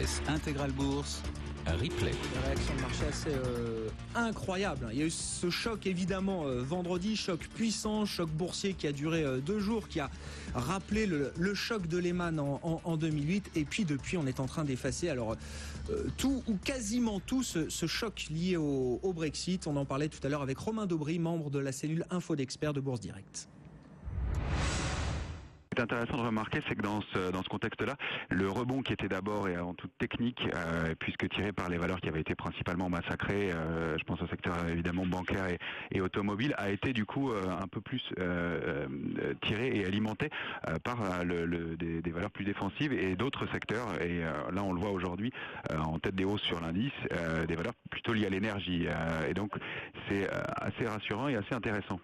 Business, Intégral Bourse, replay. Une réaction de marché assez incroyable. Il y a eu ce choc évidemment vendredi, choc puissant, choc boursier qui a duré 2 jours, qui a rappelé le choc de Lehman en 2008. Et puis depuis, on est en train d'effacer tout ou quasiment tout ce choc lié au Brexit. On en parlait tout à l'heure avec Romain Daubry, membre de la cellule Info d'Experts de Bourse Direct. Ce qui est intéressant de remarquer, c'est que dans ce contexte-là, le rebond qui était d'abord et avant tout technique, puisque tiré par les valeurs qui avaient été principalement massacrées, je pense au secteur évidemment bancaire et automobile, a été du coup un peu plus tiré et alimenté par des valeurs plus défensives et d'autres secteurs. Et là, on le voit aujourd'hui en tête des hausses sur l'indice, des valeurs plutôt liées à l'énergie. Et donc, c'est assez rassurant et assez intéressant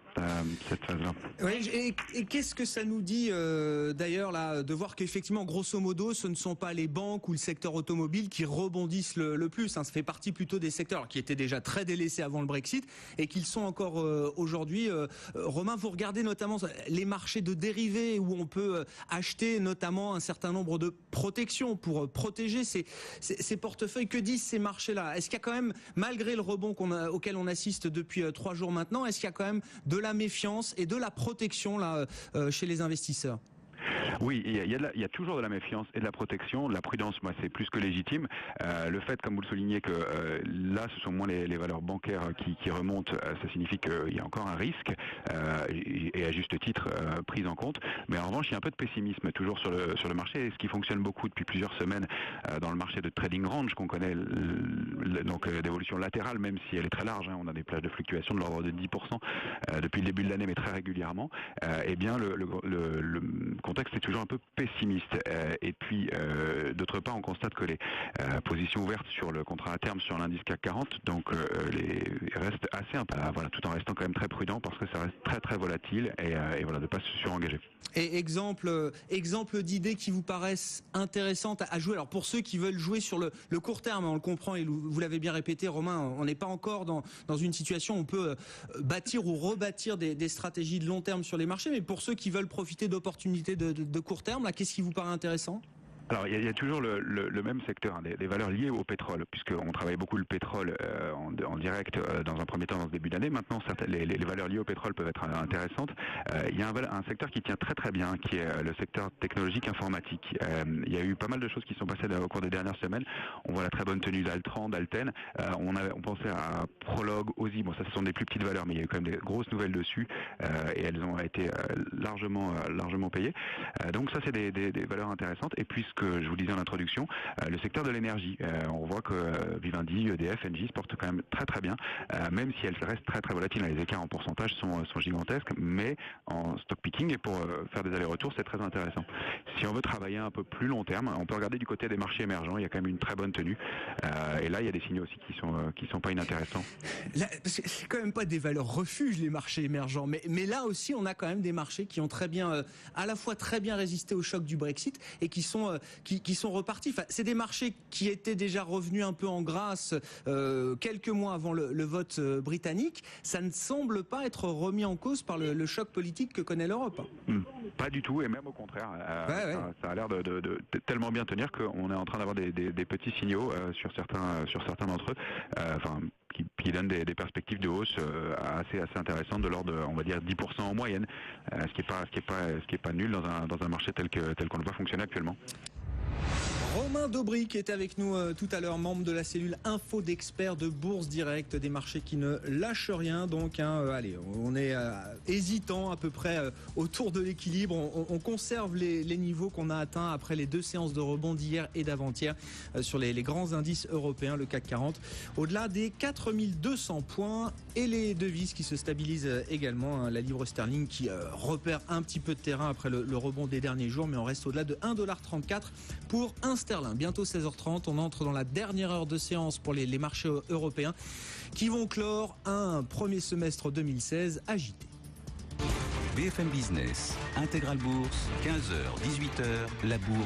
cette phase-là. Oui, et qu'est-ce que ça nous dit d'ailleurs là, de voir qu'effectivement, grosso modo, ce ne sont pas les banques ou le secteur automobile qui rebondissent le plus. Ça fait partie plutôt des secteurs qui étaient déjà très délaissés avant le Brexit et qu'ils sont encore aujourd'hui. Romain, vous regardez notamment les marchés de dérivés où on peut acheter notamment un certain nombre de protections pour protéger ces portefeuilles. Que disent ces marchés-là? Est-ce qu'il y a quand même, malgré le rebond auquel on assiste depuis 3 jours maintenant, est-ce qu'il y a quand même de la méfiance et de la protection là chez les investisseurs? Oui, il y a toujours de la méfiance et de la protection. La prudence, moi, c'est plus que légitime. Le fait, comme vous le soulignez, que là, ce sont moins les valeurs bancaires qui remontent, ça signifie qu'il y a encore un risque, et à juste titre pris en compte. Mais en revanche, il y a un peu de pessimisme toujours sur le marché. Et ce qui fonctionne beaucoup depuis plusieurs semaines dans le marché de trading range, qu'on connaît donc d'évolution latérale, même si elle est très large, hein, on a des plages de fluctuation de l'ordre de 10% depuis le début de l'année, mais très régulièrement. Eh bien, le contexte est toujours un peu pessimiste. Et puis, d'autre part, on constate que les positions ouvertes sur le contrat à terme sur l'indice CAC 40, donc restent assez voilà, tout en restant quand même très prudent parce que ça reste très très volatile et voilà, de ne pas se surengager. Et exemple d'idées qui vous paraissent intéressantes à jouer. Alors pour ceux qui veulent jouer sur le court terme, on le comprend et vous l'avez bien répété, Romain, on n'est pas encore dans une situation où on peut bâtir ou rebâtir des stratégies de long terme sur les marchés. Mais pour ceux qui veulent profiter d'opportunités de court terme, là, qu'est-ce qui vous paraît intéressant ? Alors il y a toujours le même secteur, hein, des valeurs liées au pétrole, puisqu'on travaille beaucoup le pétrole en direct dans un premier temps dans ce début d'année. Maintenant, les valeurs liées au pétrole peuvent être intéressantes. Il y a un secteur qui tient très très bien, qui est le secteur technologique informatique. Il y a eu pas mal de choses qui sont passées au cours des dernières semaines. On voit la très bonne tenue d'Altran, d'Alten. On pensait à Prolog, Ausy. Bon, ça ce sont des plus petites valeurs, mais il y a eu quand même des grosses nouvelles dessus et elles ont été largement payées. Donc ça, c'est des valeurs intéressantes. Et puis que je vous disais en introduction, le secteur de l'énergie. On voit que Vivendi, EDF, Engie se portent quand même très très bien, même si elles restent très très volatiles. Les écarts en pourcentage sont gigantesques, mais en stock picking et pour faire des allers-retours, c'est très intéressant. Si on veut travailler un peu plus long terme, on peut regarder du côté des marchés émergents. Il y a quand même une très bonne tenue. Et là, il y a des signaux aussi qui sont pas inintéressants. Là, c'est quand même pas des valeurs refuges, les marchés émergents. Mais là aussi, on a quand même des marchés qui ont très bien, à la fois très bien résisté au choc du Brexit et qui sont repartis. Enfin, c'est des marchés qui étaient déjà revenus un peu en grâce quelques mois avant le vote britannique. Ça ne semble pas être remis en cause par le choc politique que connaît l'Europe. Pas du tout, et même au contraire. Ça a l'air de tellement bien tenir qu'on est en train d'avoir des petits signaux sur certains d'entre eux. Qui donnent des perspectives de hausse assez intéressantes de l'ordre de, on va dire, 10% en moyenne, ce qui est pas nul dans un marché tel qu'on le voit fonctionner actuellement. Romain Daubry qui est avec nous tout à l'heure, membre de la cellule Info d'Experts de Bourse Direct, des marchés qui ne lâchent rien. Donc, allez, on est hésitant à peu près autour de l'équilibre. On conserve les niveaux qu'on a atteints après les 2 séances de rebond d'hier et d'avant-hier sur les grands indices européens, le CAC 40, au-delà des 4200 points et les devises qui se stabilisent également. La livre sterling qui repère un petit peu de terrain après le rebond des derniers jours, mais on reste au-delà de 1,34$ pour un sterling. Bientôt 16h30, on entre dans la dernière heure de séance pour les marchés européens qui vont clore un premier semestre 2016 agité. BFM Business, Intégral Bourse, 15h, 18h, la bourse.